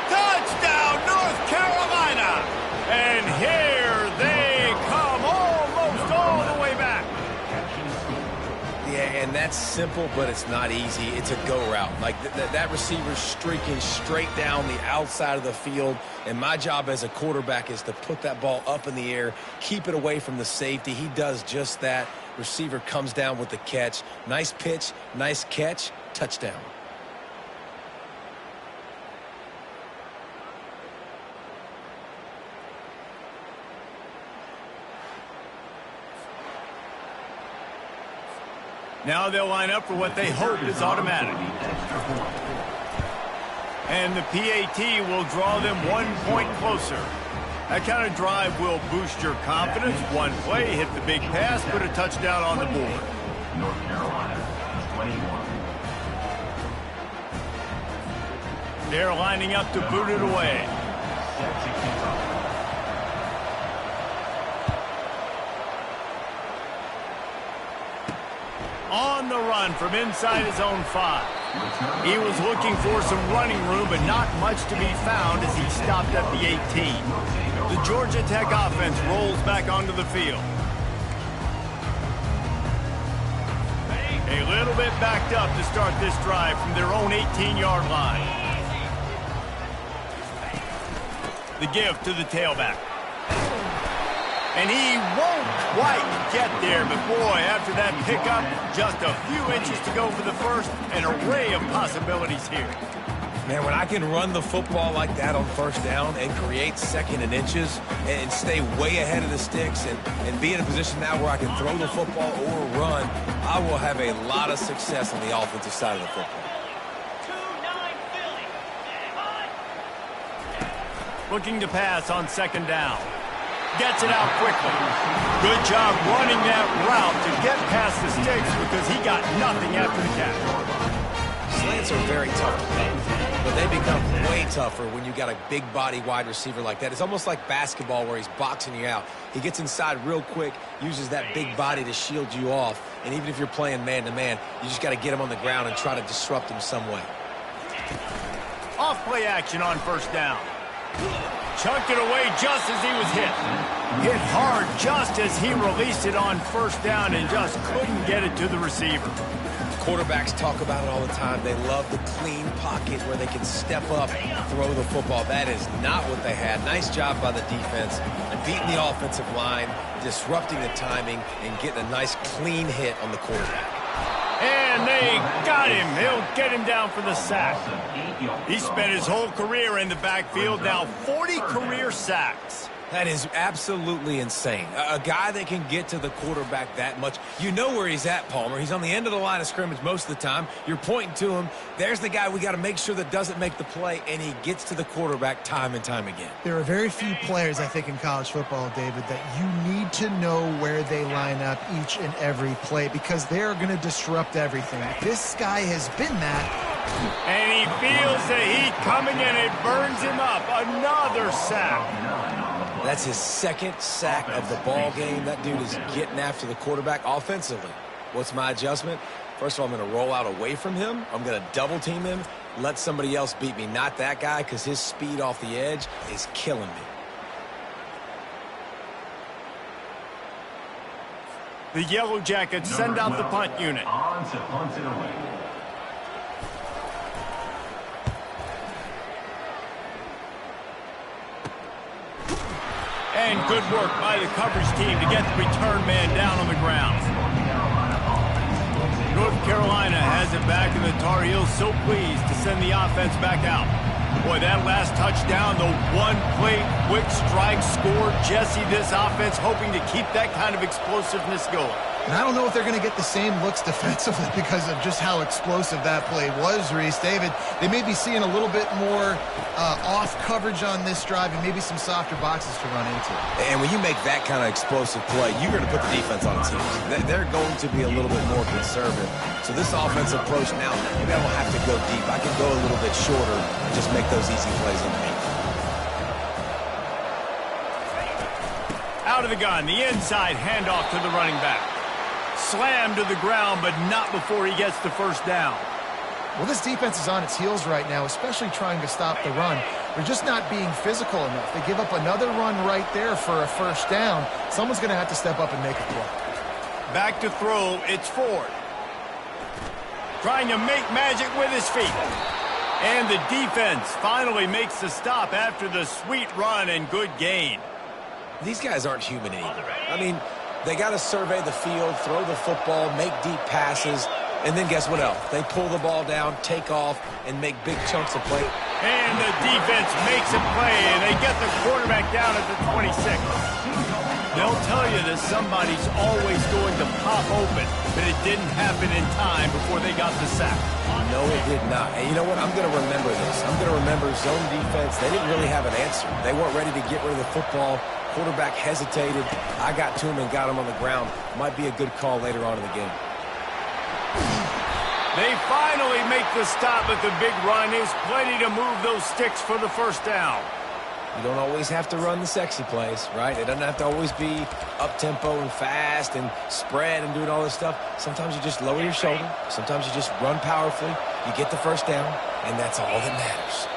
Speaker 1: Touchdown, North Carolina! And here they come almost all the way back.
Speaker 3: Yeah, and that's simple, but it's not easy. It's a go route. Like that receiver's streaking straight down the outside of the field, and my job as a quarterback is to put that ball up in the air, keep it away from the safety. He does just that. Receiver comes down with the catch. Nice pitch, nice catch, touchdown.
Speaker 1: Now they'll line up for what they hope is automatic. And the PAT will draw them 1 point closer. That kind of drive will boost your confidence. One play, hit the big pass, put a touchdown on the board.
Speaker 5: North Carolina, 21.
Speaker 1: They're lining up to boot it away. On the run from inside his own 5. He was looking for some running room, but not much to be found as he stopped at the 18. The Georgia Tech offense rolls back onto the field. A little bit backed up to start this drive from their own 18-yard line. The give to the tailback. And he won't quite get there, but boy, after that pickup, just a few inches to go for the first, an array of possibilities here.
Speaker 3: Man, when I can run the football like that on first down and create second and inches and stay way ahead of the sticks and be in a position now where I can throw the football or run, I will have a lot of success on the offensive side of the football.
Speaker 1: Looking to pass on second down. Gets it out quickly. Good job running that route to get past the sticks because he got nothing after the catch.
Speaker 3: Slants are very tough to play, but they become way tougher when you got a big body wide receiver like that. It's almost like basketball where he's boxing you out. He gets inside real quick, uses that big body to shield you off, and even if you're playing man-to-man, you just got to get him on the ground and try to disrupt him some way.
Speaker 1: Off play action on first down. Chunked it away just as he was hit. Hit hard just as he released it on first down and just couldn't get it to the receiver.
Speaker 3: Quarterbacks talk about it all the time. They love the clean pocket where they can step up, throw the football. That is not what they had. Nice job by the defense and beating the offensive line, disrupting the timing, and getting a nice clean hit on the quarterback.
Speaker 1: And they got him. He'll get him down for the sack. He spent his whole career in the backfield, now 40 career sacks.
Speaker 3: That is absolutely insane. A guy that can get to the quarterback that much. You know where he's at, Palmer. He's on the end of the line of scrimmage most of the time. You're pointing to him. There's the guy we got to make sure that doesn't make the play, and he gets to the quarterback time and time again.
Speaker 2: There are very few players, I think, in college football, David, that you need to know where they line up each and every play because they're going to disrupt everything. This guy has been that
Speaker 1: And he feels the heat coming and it burns him up. Another sack.
Speaker 3: That's his second sack of the ball game. That dude is getting after the quarterback offensively. What's my adjustment? First of all, I'm going to roll out away from him. I'm going to double team him. Let somebody else beat me, not that guy, because his speed off the edge is killing me.
Speaker 1: The Yellow Jackets send out the punt unit.
Speaker 5: On to punt it away.
Speaker 1: And good work by the coverage team to get the return man down on the ground. North Carolina has it back, and the Tar Heels so pleased to send the offense back out. Boy, that last touchdown, the one-play quick strike score. Jesse, this offense hoping to keep that kind of explosiveness going.
Speaker 2: And I don't know if they're going to get the same looks defensively because of just how explosive that play was, Reese. David, they may be seeing a little bit more off coverage on this drive and maybe some softer boxes to run into.
Speaker 3: And when you make that kind of explosive play, you're going to put the defense on its heels. They're going to be a little bit more conservative. So this offensive approach now, maybe I don't have to go deep. I can go a little bit shorter and just make those easy plays on me.
Speaker 1: Out of the gun, the inside handoff to the running back. Slammed to the ground, but not before he gets the first down.
Speaker 2: Well, this defense is on its heels right now, especially trying to stop the run. They're just not being physical enough. They give up another run right there for a first down. Someone's going to have to step up and make a play.
Speaker 1: Back to throw, it's Ford. Trying to make magic with his feet. And the defense finally makes the stop after the sweet run and good gain.
Speaker 3: These guys aren't human anymore. I mean, they got to survey the field, throw the football, make deep passes, and then guess what else? They pull the ball down, take off, and make big chunks of play.
Speaker 1: And the defense makes a play, and they get the quarterback down at the 26. They'll tell you that somebody's always going to pop open, but it didn't happen in time before they got the sack.
Speaker 3: No, it did not. And you know what? I'm going to remember this. I'm going to remember zone defense. They didn't really have an answer. They weren't ready to get rid of the football. Quarterback hesitated. I got to him and got him on the ground. Might be a good call later on in the game.
Speaker 1: They finally make the stop, but the big run is plenty to move those sticks for the first down.
Speaker 3: You don't always have to run the sexy plays, right? It doesn't have to always be up-tempo and fast and spread and doing all this stuff. Sometimes you just lower your shoulder. Sometimes you just run powerfully. You get the first down, and that's all that matters.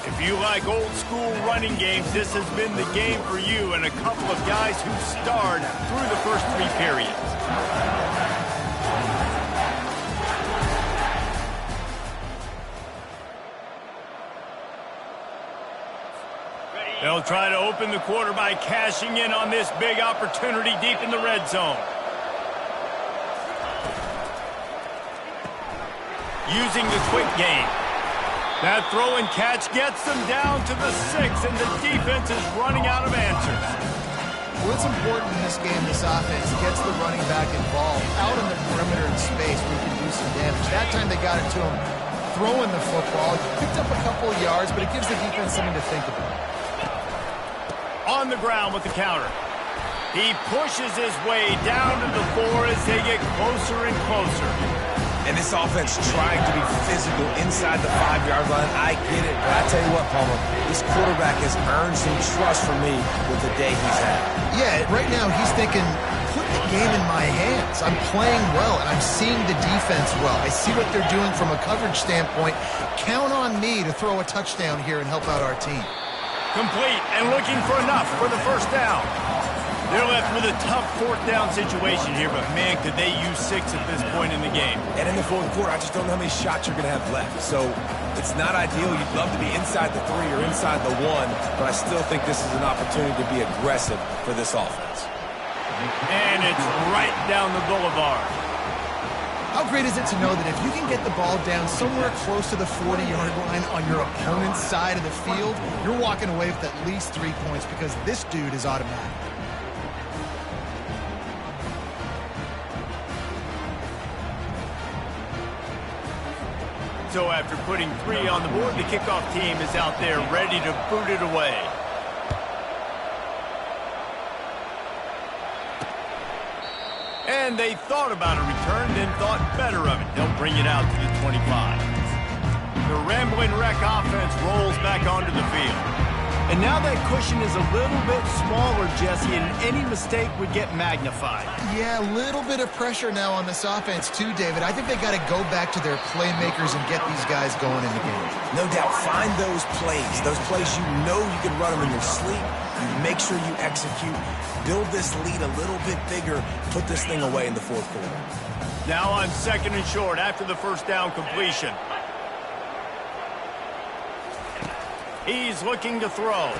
Speaker 1: If you like old-school running games, this has been the game for you and a couple of guys who starred through the first three periods. They'll try to open the quarter by cashing in on this big opportunity deep in the red zone. Using the quick game. That throw and catch gets them down to the 6, and the defense is running out of answers.
Speaker 2: Well, it's important in this game, this offense gets the running back involved out in the perimeter in space where he can do some damage. That time they got it to him throwing the football. Picked up a couple of yards, but it gives the defense something to think about.
Speaker 1: On the ground with the counter. He pushes his way down to the 4 as they get closer and closer.
Speaker 3: And this offense trying to be physical inside the 5-yard line. I get it, but I tell you what, Palmer, this quarterback has earned some trust from me with the day he's had.
Speaker 2: Yeah, right now he's thinking, put the game in my hands. I'm playing well, and I'm seeing the defense well. I see what they're doing from a coverage standpoint. Count on me to throw a touchdown here and help out our team.
Speaker 1: Complete and looking for enough for the first down. They're left with a tough fourth down situation here, but man, could they use 6 at this point in the game.
Speaker 3: And in the fourth quarter, I just don't know how many shots you're going to have left. So it's not ideal. You'd love to be inside the 3 or inside the 1, but I still think this is an opportunity to be aggressive for this offense.
Speaker 1: And it's right down the boulevard.
Speaker 2: How great is it to know that if you can get the ball down somewhere close to the 40-yard line on your opponent's side of the field, you're walking away with at least 3 points because this dude is automatic.
Speaker 1: So after putting 3 on the board, the kickoff team is out there ready to boot it away. And And they thought about a return, then thought better of it. They'll bring it out to the 25. The Ramblin' Wreck offense rolls back onto the field. And now that cushion is a little bit smaller, Jesse, and any mistake would get magnified.
Speaker 2: Yeah, a little bit of pressure now on this offense too, David. I think they got to go back to their playmakers and get these guys going in the game.
Speaker 3: No doubt, find those plays you know you can run them in your sleep. You make sure you execute, build this lead a little bit bigger, put this thing away in the fourth quarter.
Speaker 1: Now on 2nd and short after the first down completion. He's looking to throw.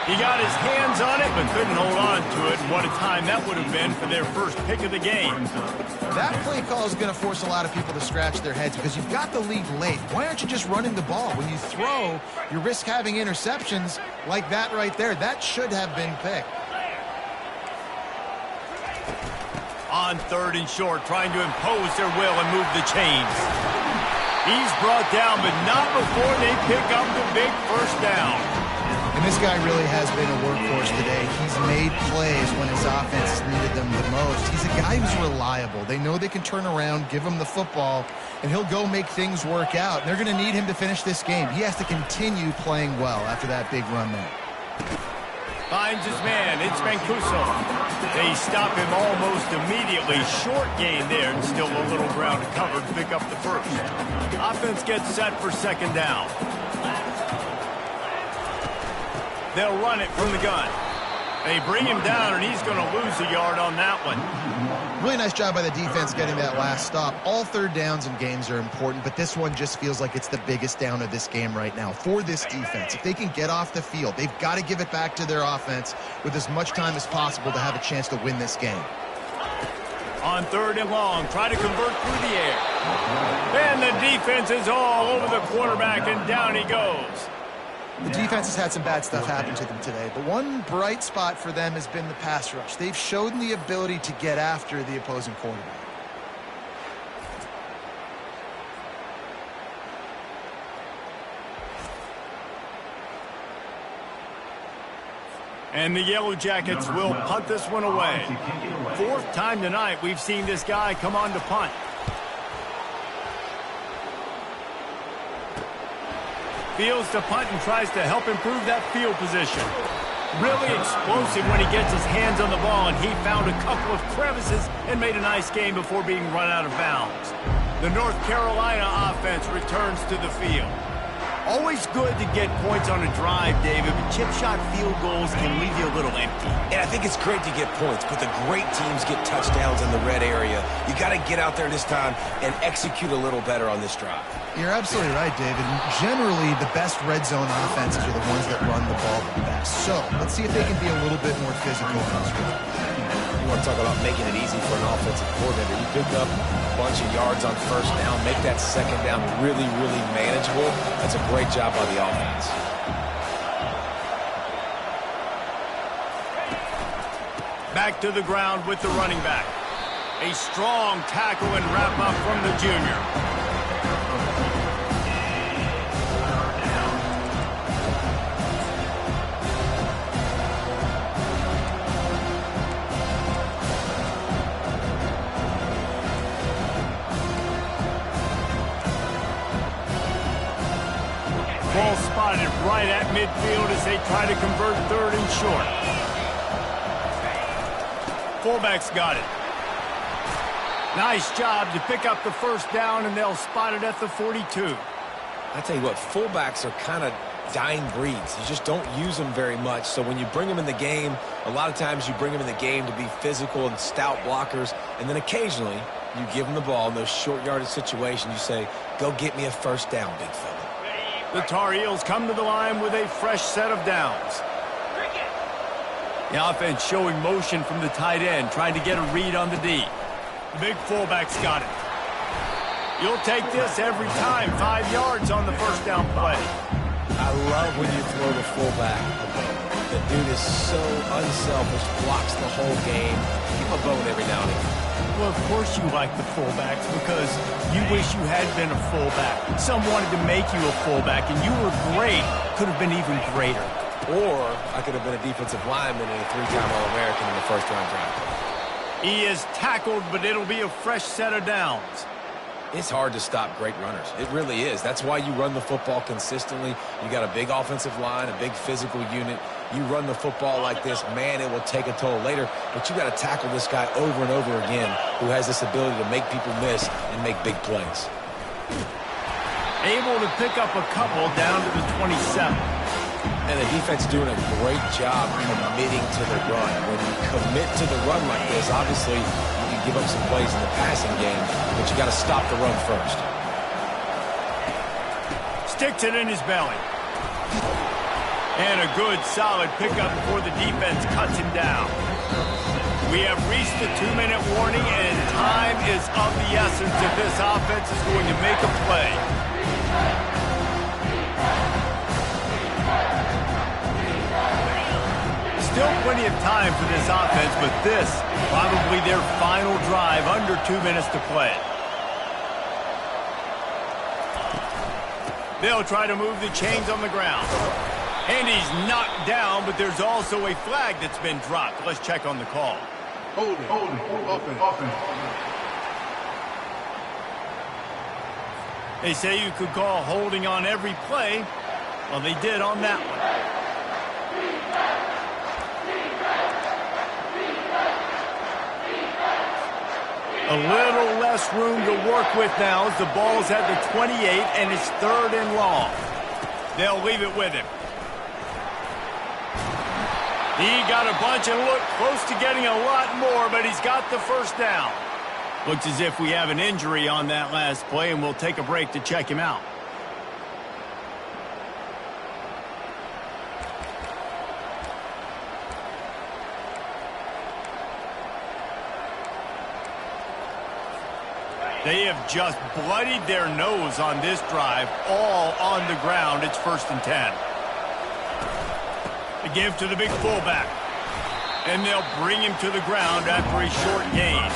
Speaker 1: He got his hands on it, but couldn't hold on to it. And what a time that would have been for their first pick of the game.
Speaker 2: That play call is going to force a lot of people to scratch their heads because you've got the lead late. Why aren't you just running the ball? When you throw, you risk having interceptions like that right there. That should have been picked.
Speaker 1: On 3rd and short, trying to impose their will and move the chains. He's brought down, but not before they pick up the big first down.
Speaker 2: And this guy really has been a workhorse today. He's made plays when his offense needed them the most. He's a guy who's reliable. They know they can turn around, give him the football, and he'll go make things work out. They're going to need him to finish this game. He has to continue playing well after that big run there.
Speaker 1: Finds his man. It's Mancuso. They stop him almost immediately. Short gain there, and still a little ground to cover to pick up the first. Offense gets set for 2nd down. They'll run it from the gun. They bring him down, and he's going to lose a yard on that one.
Speaker 2: Really nice job by the defense getting that last stop. All 3rd downs in games are important, but this one just feels like it's the biggest down of this game right now for this defense. If they can get off the field, they've got to give it back to their offense with as much time as possible to have a chance to win this game.
Speaker 1: On 3rd and long, try to convert through the air. And the defense is all over the quarterback, and down he goes.
Speaker 2: The defense has had some bad stuff happen to them today, but one bright spot for them has been the pass rush. They've shown the ability to get after the opposing quarterback.
Speaker 1: And the Yellow Jackets will punt this one away. 4th time tonight we've seen this guy come on to punt. Fields to punt and tries to help improve that field position. Really explosive when he gets his hands on the ball, and he found a couple of crevices and made a nice game before being run out of bounds. The North Carolina offense returns to the field. Always good to get points on a drive, David, but chip shot field goals can leave you a little empty.
Speaker 3: And I think it's great to get points, but the great teams get touchdowns in the red area. You got to get out there this time and execute a little better on this drive.
Speaker 2: You're absolutely right, David. Generally, the best red zone offenses are the ones that run the ball the best. So let's see if they can be a little bit more physical in this one.
Speaker 3: You want to talk about making it easy for an offensive coordinator. You pick up a bunch of yards on 1st down, make that 2nd down really, really manageable. That's a great job by the offense.
Speaker 1: Back to the ground with the running back. A strong tackle and wrap up from the junior. Ball spotted right at midfield as they try to convert 3rd and short. Fullback's got it. Nice job to pick up the 1st down, and they'll spot it at the 42.
Speaker 3: I tell you what, fullbacks are kind of dying breeds. You just don't use them very much. So when you bring them in the game, a lot of times you bring them in the game to be physical and stout blockers, and then occasionally you give them the ball in those short yardage situations. You say, go get me a 1st down, big fella.
Speaker 1: The Tar Heels come to the line with a fresh set of downs. The offense showing motion from the tight end, trying to get a read on the D. The big fullback's got it. You'll take this every time. 5 yards on the 1st down play.
Speaker 3: I love when you throw the fullback a bone. The dude is so unselfish, blocks the whole game. Give him a bone every now and again.
Speaker 1: Well, of course you like the fullbacks because you wish you had been a fullback. Some wanted to make you a fullback, and you were great. Could have been even greater.
Speaker 3: Or I could have been a defensive lineman and a 3-time All-American in the 1st round draft.
Speaker 1: He is tackled, but it'll be a fresh set of downs.
Speaker 3: It's hard to stop great runners. It really is. That's why you run the football consistently. You got a big offensive line, a big physical unit. You run the football like this, man, it will take a toll later. But you got to tackle this guy over and over again who has this ability to make people miss and make big plays.
Speaker 1: Able to pick up a couple down to the 27.
Speaker 3: And the defense doing a great job committing to the run. When you commit to the run like this, obviously you can give up some plays in the passing game, but you got to stop the run first.
Speaker 1: Sticks it in his belly. And a good, solid pickup before the defense cuts him down. We have reached the 2-minute warning, and time is of the essence if this offense is going to make a play. Still plenty of time for this offense, but this probably their final drive, under 2 minutes to play. They'll try to move the chains on the ground. And he's knocked down, but there's also a flag that's been dropped. Let's check on the call.
Speaker 5: Hold it, offense.
Speaker 1: They say you could call holding on every play. Well, they did on that one. A little less room to work with now as the ball's at the 28 and it's 3rd and long. They'll leave it with him. He got a bunch and looked close to getting a lot more, but he's got the first down. Looks as if we have an injury on that last play, and we'll take a break to check him out. They have just bloodied their nose on this drive, all on the ground. It's 1st and 10. The give to the big fullback. And they'll bring him to the ground after a short gain.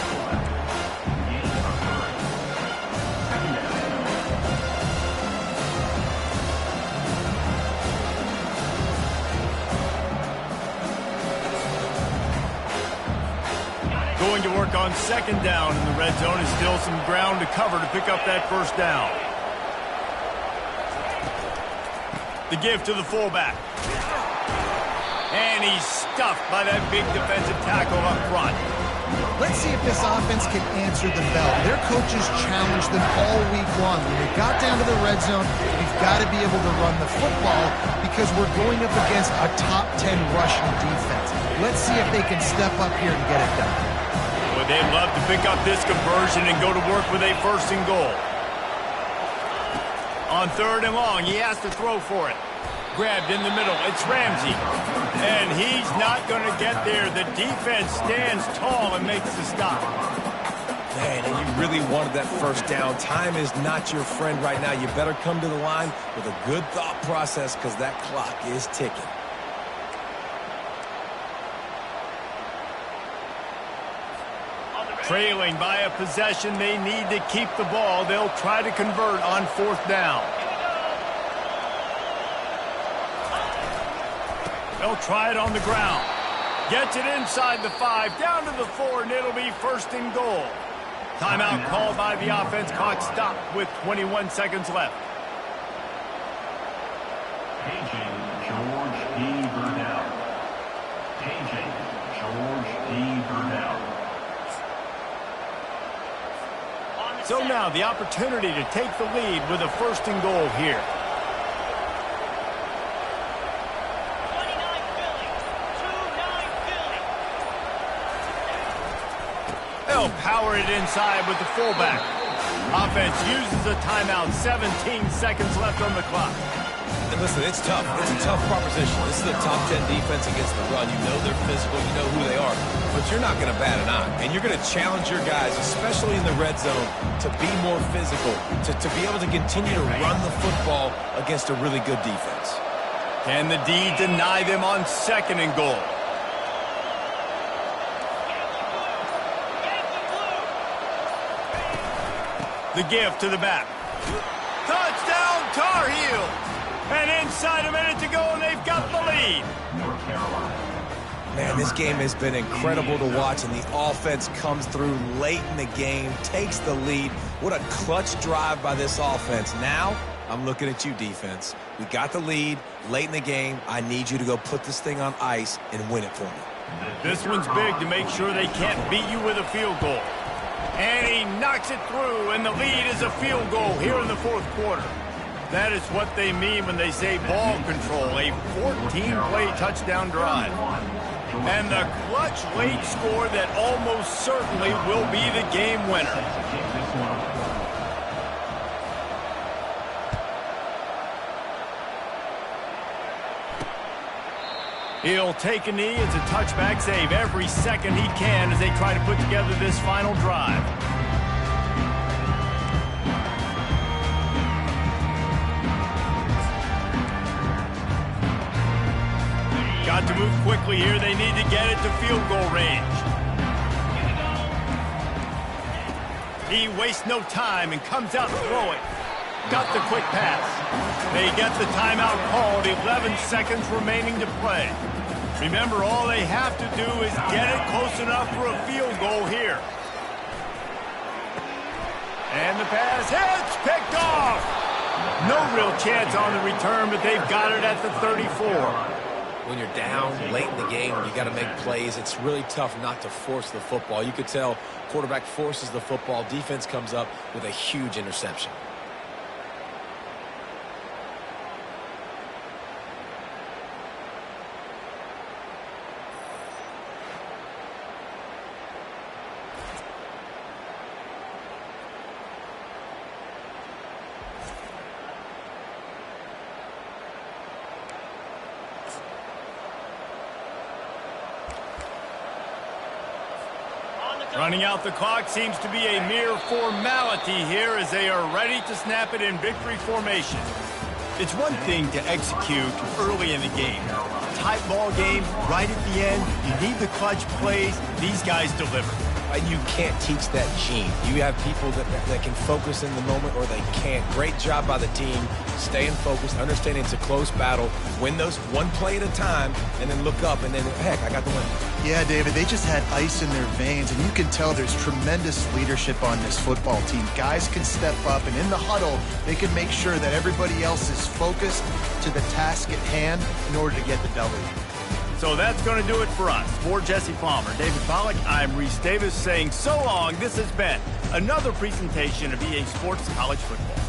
Speaker 1: Going to work on 2nd down in the red zone, and still some ground to cover to pick up that 1st down. The give to the fullback. And he's stuffed by that big defensive tackle up front.
Speaker 2: Let's see if this offense can answer the bell. Their coaches challenged them all week long. When they got down to the red zone, we've got to be able to run the football because we're going up against a top 10 rushing defense. Let's see if they can step up here and get it done.
Speaker 1: Well, they'd love to pick up this conversion and go to work with a 1st and goal. On 3rd and long, he has to throw for it. Grabbed in the middle. It's Ramsey. And he's not going to get there. The defense stands tall and makes the stop.
Speaker 3: Man, and you really wanted that 1st down. Time is not your friend right now. You better come to the line with a good thought process because that clock is ticking.
Speaker 1: Trailing by a possession, they need to keep the ball. They'll try to convert on 4th down. They'll try it on the ground. Gets it inside the 5, down to the 4, and it'll be 1st and goal. Timeout called by the offense. Clock stopped with 21 seconds left.
Speaker 6: Aging George D. Burnell. Aging George D. Burnell.
Speaker 1: So now the opportunity to take the lead with a 1st and goal here. They'll power it inside with the fullback. Offense uses a timeout. 17 seconds left on the clock.
Speaker 3: And listen, it's tough. It's a tough proposition. This is a top 10 defense against the run. You know they're physical. You know who they are. But you're not going to bat an eye. And you're going to challenge your guys, especially in the red zone, to be more physical, to be able to continue to run the football against a really good defense.
Speaker 1: Can the D deny them on 2nd and goal? The give to the back. Touchdown, Tar Heels! And inside a minute to go, and they've got the lead.
Speaker 6: North Carolina.
Speaker 3: Man, this game has been incredible to watch, and the offense comes through late in the game, takes the lead. What a clutch drive by this offense. Now, I'm looking at you, defense. We got the lead late in the game. I need you to go put this thing on ice and win it for me.
Speaker 1: This one's big to make sure they can't beat you with a field goal. And he knocks it through, and the lead is a field goal here in the fourth quarter. That is what they mean when they say ball control, a 14-play touchdown drive. And the clutch late score that almost certainly will be the game winner. He'll take a knee. It's a touchback save every second he can as they try to put together this final drive. Got to move quickly here. They need to get it to field goal range. He wastes no time and comes out throwing. Got the quick pass. They get the timeout called. 11 seconds remaining to play. Remember, all they have to do is get it close enough for a field goal here. And the pass hits, picked off. No real chance on the return, but they've got it at the 34.
Speaker 3: When you're down late in the game, you got to make plays. It's really tough not to force the football. You could tell quarterback forces the football. Defense comes up with a huge interception.
Speaker 1: Running out the clock seems to be a mere formality here as they are ready to snap it in victory formation. It's one thing to execute early in the game. Tight ball game, right at the end, you need the clutch plays. These guys deliver.
Speaker 3: And you can't teach that gene. You have people that can focus in the moment or they can't. Great job by the team, staying focused, understanding it's a close battle, win those one play at a time, and then look up, and then, heck, I got the win.
Speaker 2: Yeah, David, they just had ice in their veins, and you can tell there's tremendous leadership on this football team. Guys can step up, and in the huddle, they can make sure that everybody else is focused to the task at hand in order to get the W.
Speaker 1: So that's going to do it for us. For Jesse Palmer, David Pollack, I'm Reese Davis saying so long. This has been another presentation of EA Sports College Football.